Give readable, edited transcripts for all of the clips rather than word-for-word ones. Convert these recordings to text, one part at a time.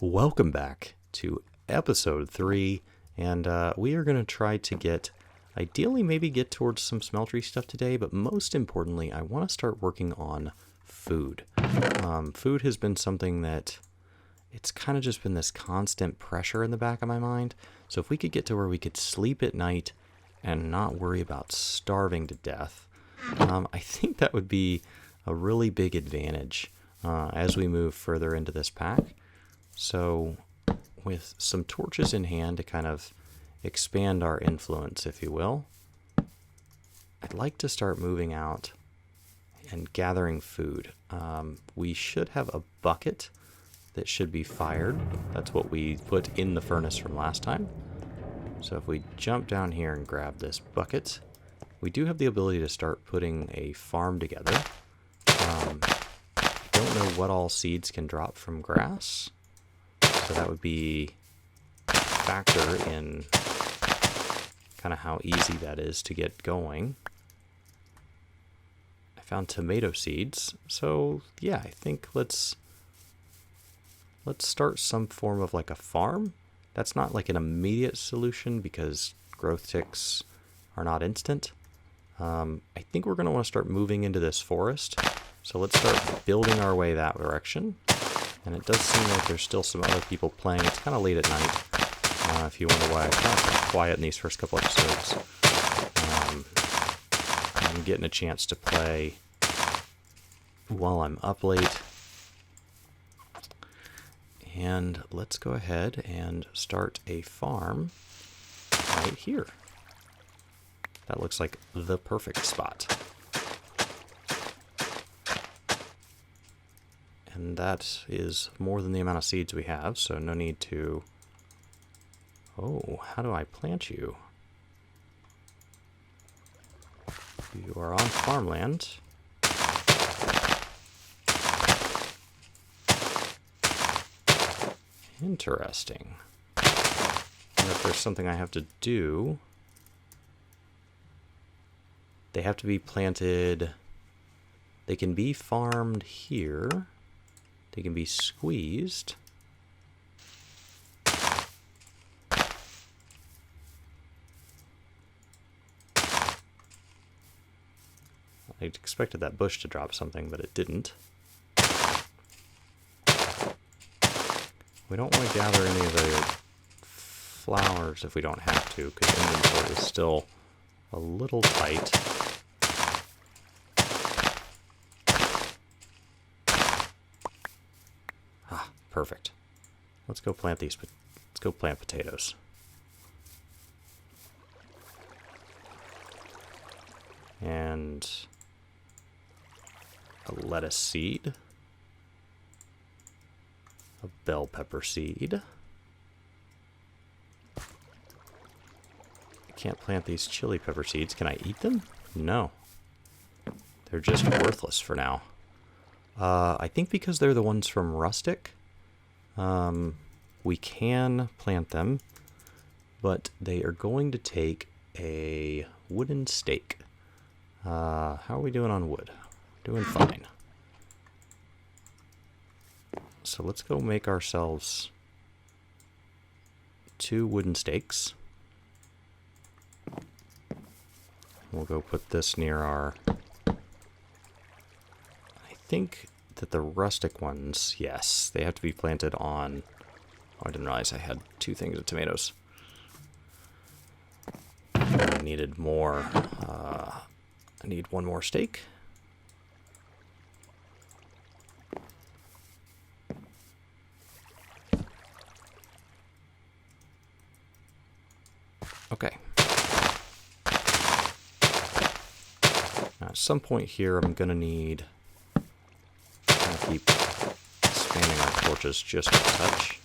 Welcome back to episode 3, and we are going to try to ideally maybe get towards some smeltery stuff today, but most importantly, I want to start working on food. Food has been something that it's kind of just been this constant pressure in the back of my mind, so if we could get to where we could sleep at night and not worry about starving to death, I think that would be a really big advantage as we move further into this pack. So with some torches in hand to kind of expand our influence, if you will, I'd like to start moving out and gathering food. We should have a bucket that should be fired. That's what we put in the furnace from last time. So if we jump down here and grab this bucket, we do have the ability to start putting a farm together. I don't know what all seeds can drop from grass. So that would be a factor in kind of how easy that is to get going. I found tomato seeds, so yeah, I think let's start some form of like a farm. That's not like an immediate solution because growth ticks are not instant. I think we're going to want to start moving into this forest, so let's start building our way that direction. And it does seem like there's still some other people playing. It's kind of late at night, if you wonder why I'm kind of quiet in these first couple episodes. I'm getting a chance to play while I'm up late. And let's go ahead and start a farm right here. That looks like the perfect spot. And that is more than the amount of seeds we have, so no need to... Oh, how do I plant you? You are on farmland. Interesting. And if there's something I have to do... They have to be planted... They can be farmed here. They can be squeezed. I expected that bush to drop something, but it didn't. We don't want to gather any of the flowers if we don't have to, because inventory is still a little tight. Perfect. Let's go plant these. Let's go plant potatoes. And a lettuce seed. A bell pepper seed. I can't plant these chili pepper seeds. Can I eat them? No. They're just worthless for now. I think because they're the ones from Rustic, we can plant them, but they are going to take a wooden stake. How are we doing on wood? Doing fine. So let's go make ourselves 2 wooden stakes. We'll go put this near our... I think that the rustic ones, yes, they have to be planted on... Oh, I didn't realize I had 2 things of tomatoes. I needed more. I need 1 more stake. Okay. Now, at some point here, I'm going to need... keep expanding our torches just a touch.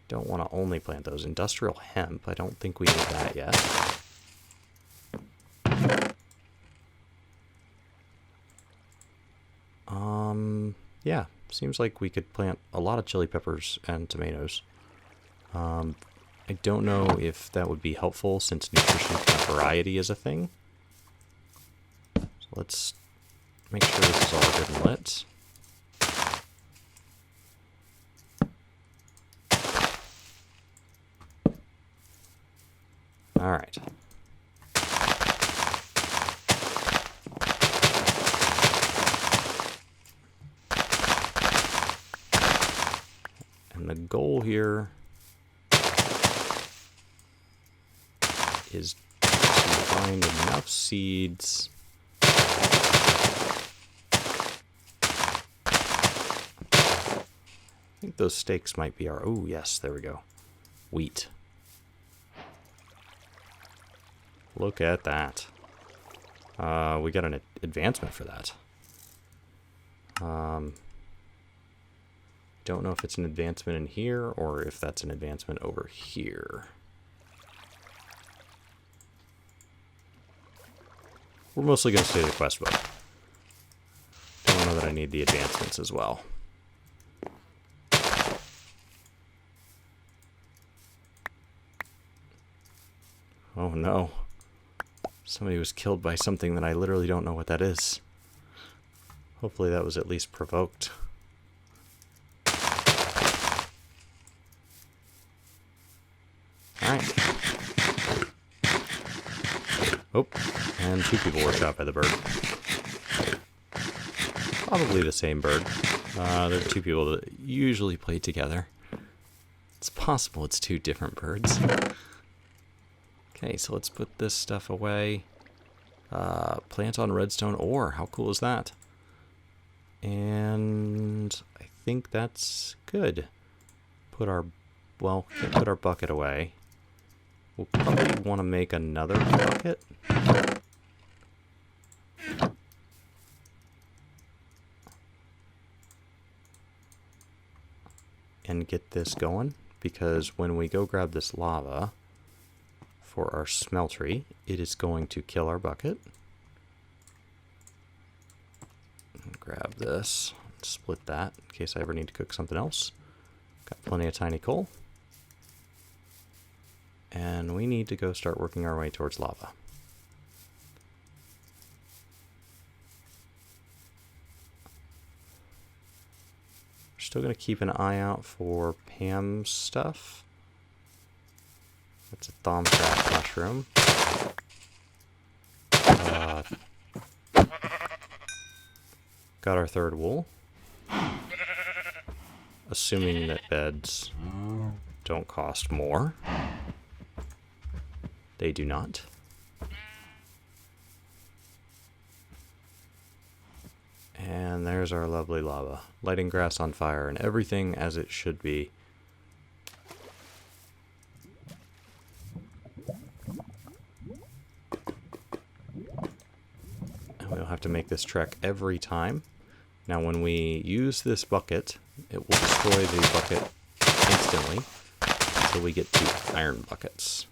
Don't want to only plant those. Industrial hemp, I don't think we need that yet. Yeah, seems like we could plant a lot of chili peppers and tomatoes. I don't know if that would be helpful since nutrition and variety is a thing. Let's make sure this is all good and lit. All right. And the goal here is to find enough seeds I think those stakes might be our... Oh, yes, there we go. Wheat. Look at that. We got an advancement for that. Don't know if it's an advancement in here or if that's an advancement over here. We're mostly going to stay to the quest book. Don't know that I need the advancements as well. Oh no. Somebody was killed by something that I literally don't know what that is. Hopefully that was at least provoked. Alright. Oh, and 2 people were shot by the bird. Probably the same bird. There are 2 people that usually play together. It's possible it's 2 different birds. Okay, so let's put this stuff away. Plant on redstone ore. How cool is that? And I think that's good. Can't put our bucket away. We'll probably want to make another bucket. And get this going, because when we go grab this lava for our smeltery, it is going to kill our bucket. Grab this, split that in case I ever need to cook something else. Got plenty of tiny coal. And we need to go start working our way towards lava. We're still going to keep an eye out for Pam's stuff. That's a thumb trap mushroom. Got our 3rd wool. Assuming that beds don't cost more. They do not. And there's our lovely lava. Lighting grass on fire and everything as it should be. And we'll have to make this trek every time. Now when we use this bucket, it will destroy the bucket instantly until we get 2 iron buckets.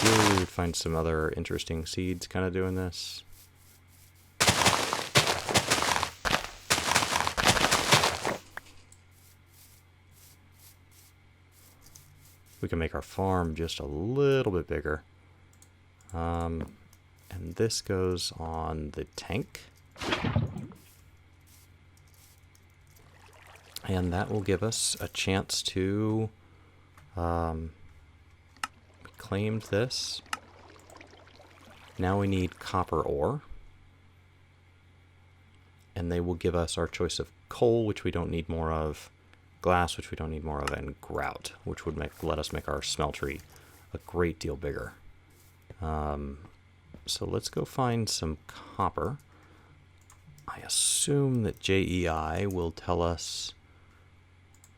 Here we would find some other interesting seeds kind of doing this. We can make our farm just a little bit bigger. And this goes on the tank. And that will give us a chance to... we claimed this. Now we need copper ore. And they will give us our choice of coal, which we don't need more of. Glass, which we don't need more of, and grout, which would let us make our smeltery a great deal bigger. So let's go find some copper. I assume that JEI will tell us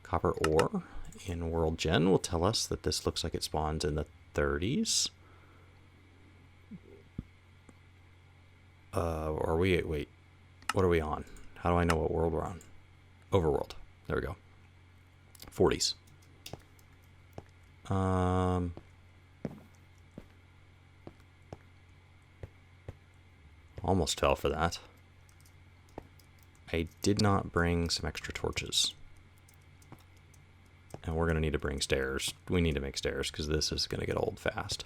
copper ore in World Gen will tell us that this looks like it spawns in the 30s. Wait, what are we on? How do I know what world we're on? Overworld. There we go. 40s. Almost fell for that. I did not bring some extra torches. And we're going to need to bring stairs. We need to make stairs because this is going to get old fast.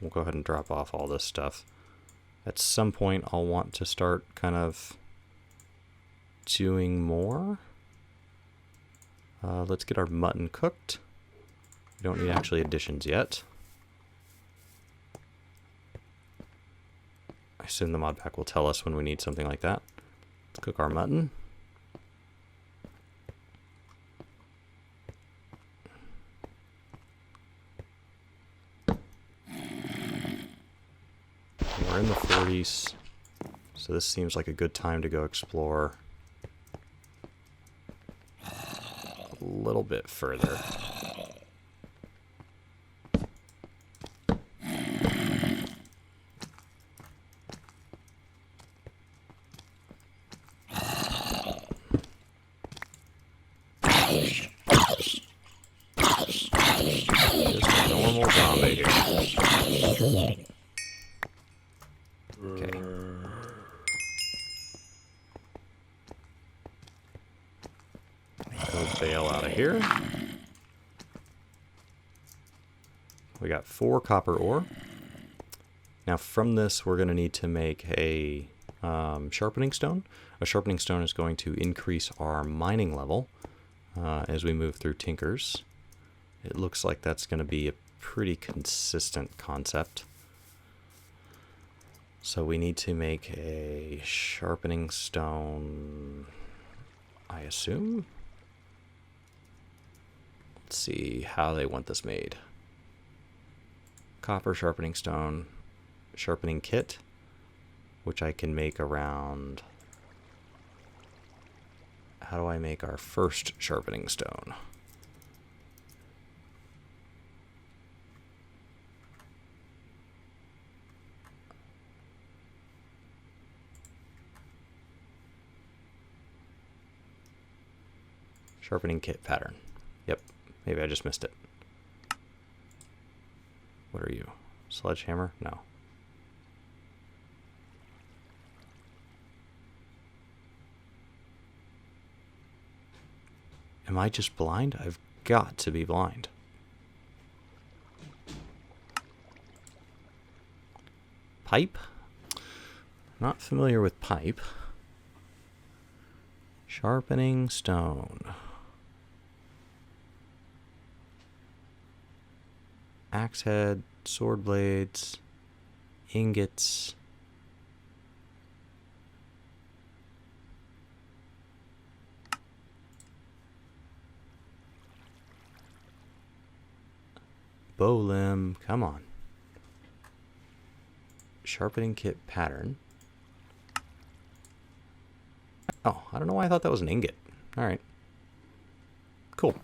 We'll go ahead and drop off all this stuff. At some point, I'll want to start kind of doing more. Let's get our mutton cooked. We don't need actually additions yet. I assume the mod pack will tell us when we need something like that. Let's cook our mutton. We're in the 40s, so this seems like a good time to go explore a little bit further. Just a normal zombie here. Okay. Go bail out of here. We got 4 copper ore. Now from this we're going to need to make a sharpening stone. A sharpening stone is going to increase our mining level as we move through tinkers. It looks like that's going to be a pretty consistent concept. So we need to make a sharpening stone, I assume. Let's see how they want this made. Copper sharpening stone, sharpening kit, which I can make around... How do I make our first sharpening stone? Sharpening kit pattern. Yep, maybe I just missed it. What are you? Sledgehammer? No. Am I just blind? I've got to be blind. Pipe? Not familiar with pipe. Sharpening stone. Axe head, sword blades, ingots. Bow limb, come on. Sharpening kit pattern. Oh, I don't know why I thought that was an ingot. Alright. Cool.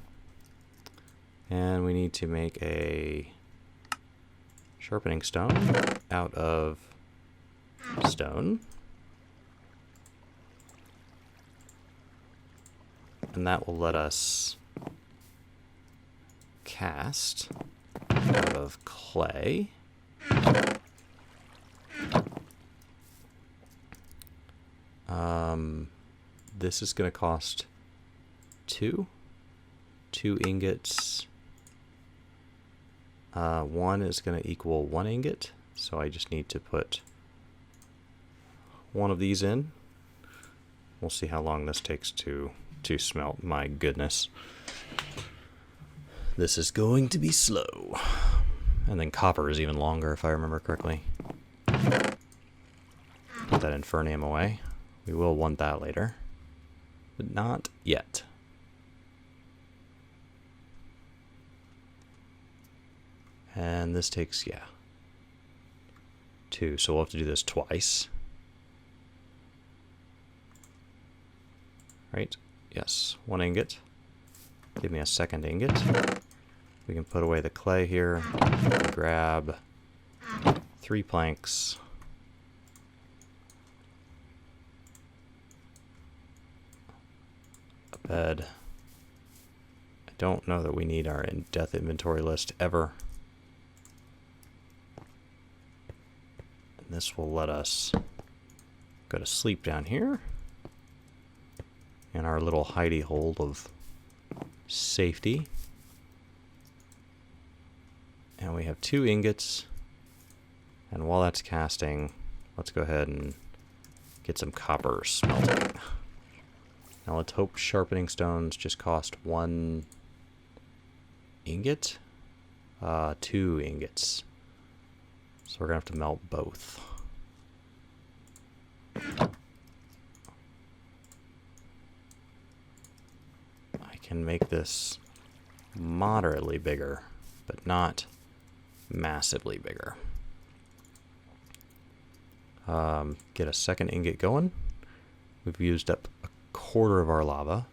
And we need to make a sharpening stone out of stone. And that will let us cast out of clay. This is going to cost 2 ingots. 1 is going to equal 1 ingot, so I just need to put 1 of these in. We'll see how long this takes to smelt. My goodness. This is going to be slow. And then copper is even longer, if I remember correctly. Put that infernum away. We will want that later. But not yet. And this takes, 2. So we'll have to do this twice. Right? Yes. 1 ingot. Give me a second ingot. We can put away the clay here. Grab 3 planks. Bed. I don't know that we need our death inventory list ever. And this will let us go to sleep down here. In our little hidey hole of safety. And we have 2 ingots. And while that's casting, let's go ahead and get some copper smelting. Now let's hope sharpening stones just cost 1 ingot? 2 ingots. So we're going to have to melt both. I can make this moderately bigger, but not massively bigger. Get a second ingot going. We've used up a quarter of our lava.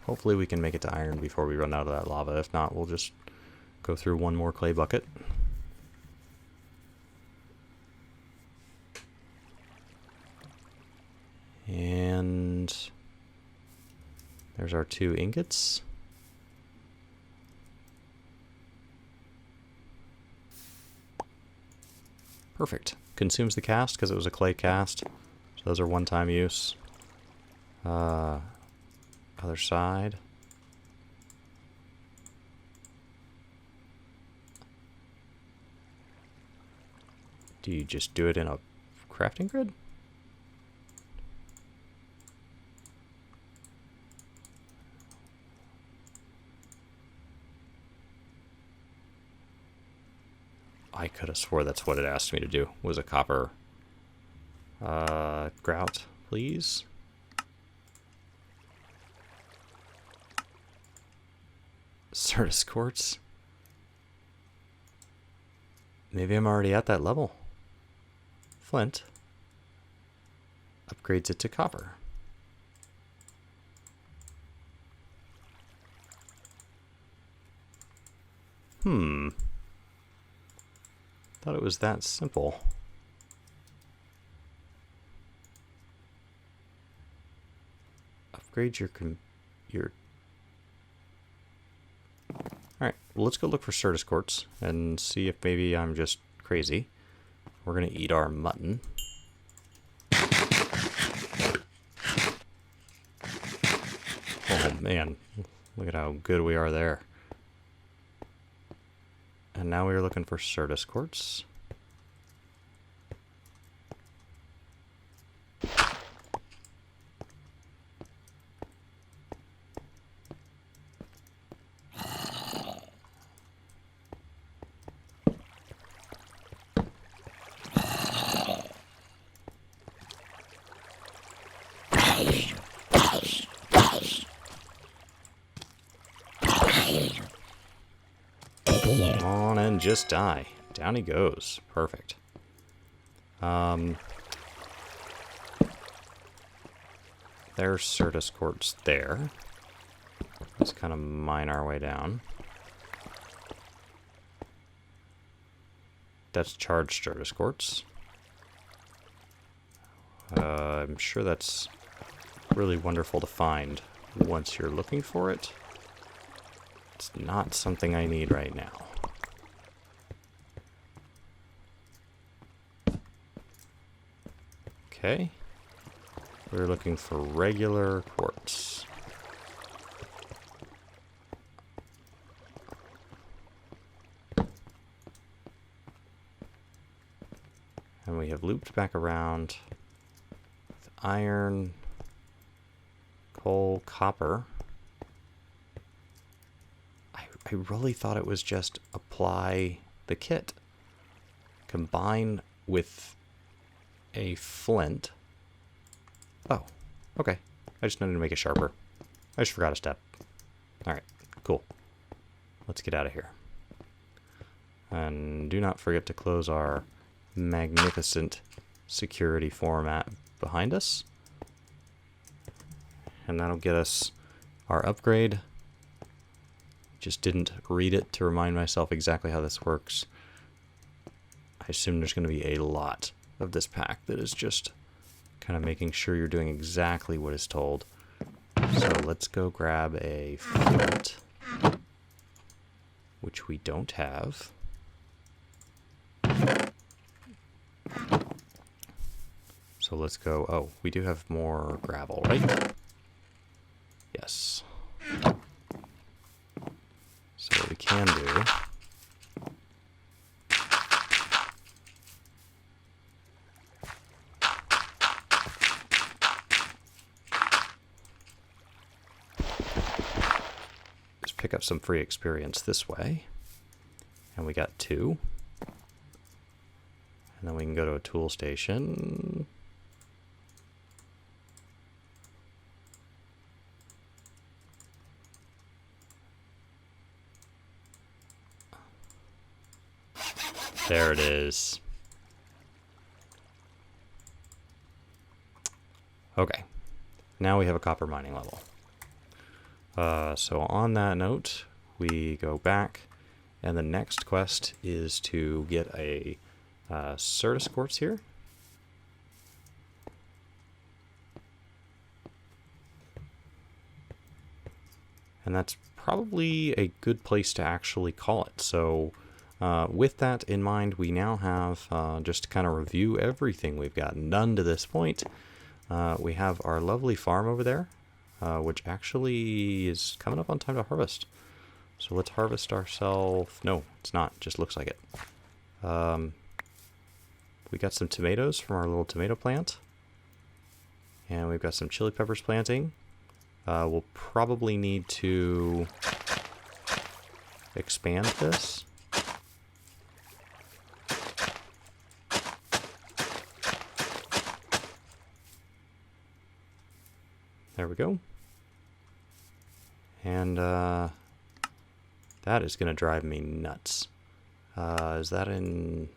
Hopefully we can make it to iron before we run out of that lava. If not, we'll just go through one more clay bucket. And there's our 2 ingots. Perfect. Consumes the cast because it was a clay cast. So those are one-time use. Other side. Do you just do it in a crafting grid? I could have swore that's what it asked me to do, was a copper grout, please. Certus quartz. Maybe I'm already at that level. Flint upgrades it to copper. Thought it was that simple. Upgrade your Alright, well, let's go look for Certus quartz and see if maybe I'm just crazy. We're gonna eat our mutton. Oh man, look at how good we are there. And now we are looking for Certus quartz. Come on and just die. Down he goes. Perfect. There's Certus quartz there. Let's kind of mine our way down. That's charged Certus quartz. I'm sure that's really wonderful to find once you're looking for it. It's not something I need right now. Okay. We're looking for regular quartz. And we have looped back around with iron, coal, copper. I really thought it was just apply the kit. Combine with a flint. Oh, okay. I just needed to make it sharper. I just forgot a step. Alright, cool. Let's get out of here. And do not forget to close our magnificent security format behind us. And that'll get us our upgrade. Just didn't read it to remind myself exactly how this works. I assume there's going to be a lot of this pack that is just kind of making sure you're doing exactly what is told. So let's go grab a flint, which we don't have. So let's go, oh, we do have more gravel, right? Yes. So what we can do is pick up some free experience this way. And we got 2. And then we can go to a tool station. There it is. Okay. Now we have a copper mining level. So on that note, we go back, and the next quest is to get a Certus quartz here. And that's probably a good place to actually call it. So with that in mind, we now have, just to kind of review everything we've gotten done to this point, we have our lovely farm over there, which actually is coming up on time to harvest. So let's harvest ourselves. No, it's not. Just looks like it. We got some tomatoes from our little tomato plant. And we've got some chili peppers planting. We'll probably need to expand this. There we go. And that is going to drive me nuts. Is that in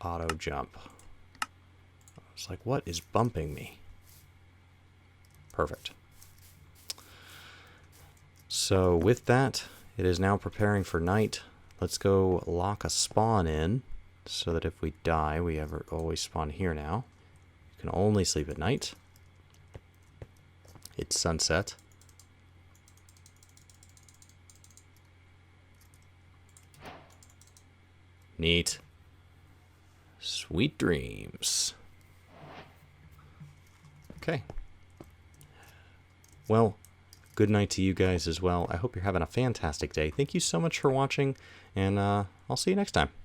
auto jump? It's like, what is bumping me? Perfect. So with that, it is now preparing for night. Let's go lock a spawn in so that if we die, we always spawn here now. You can only sleep at night. It's sunset. Neat. Sweet dreams. Okay. Well, good night to you guys as well. I hope you're having a fantastic day. Thank you so much for watching, and I'll see you next time.